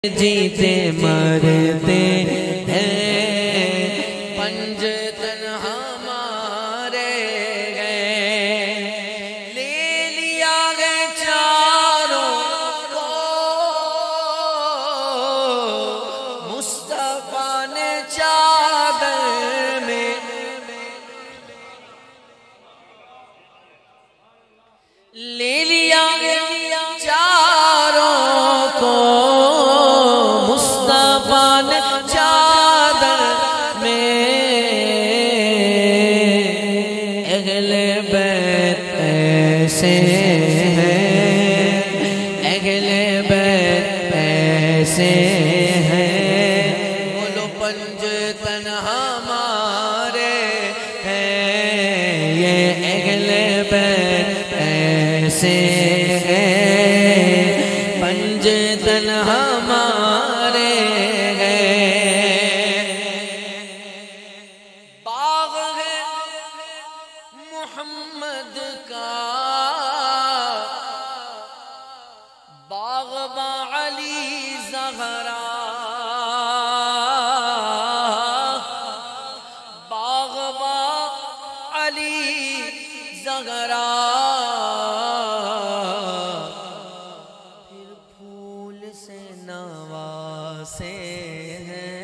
जीते मरते हैं पंजतन हमारे गए, ले लिया गए चारों को मुस्तफा ने चादर में, ले लिया गया चारों को चादर में। अगले बैत ऐसे हैं, अगले बैत ऐसे हैं, बोलो पंजतन हमारे हैं, ये अगले बैत ऐसे हैं, पंजतन हमारे मोहम्मद का बाग़बा अली ज़हरा, बाग़बा अली ज़हरा, फिर फूल से नवासे हैं,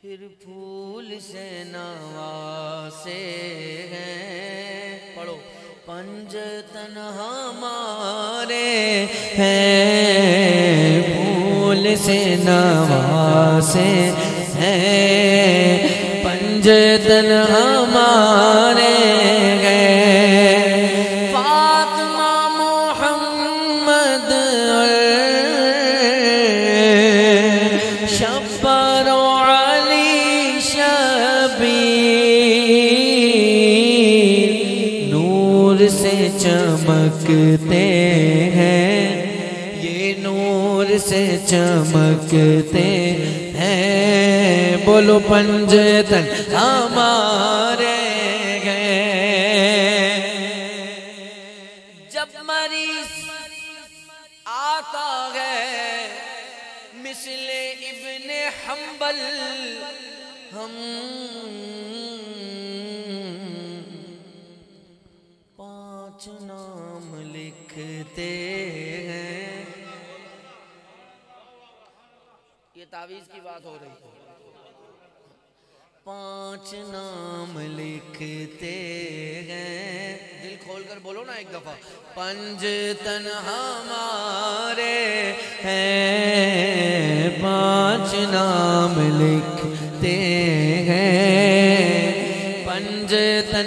फिर फूल से नवासे हैं, पढ़ो पंजतन हमारे हैं, फूल से नवासे हैं, पंजतन हमारे हैं, फातिमा मोहम्मद शब्बर नूर से चमकते हैं, ये नूर से चमकते हैं, बोलो पंजतन हमारे गए। जब मरीज आता है मिसले इब्ने हम्बल, हम पांच नाम लिखते हैं, ये तावीज़ की बात हो रही है, पांच नाम लिखते हैं, दिल खोल कर बोलो ना एक दफा, पंजतन हमारे हैं, पांच नाम लिखते हैं, पंजतन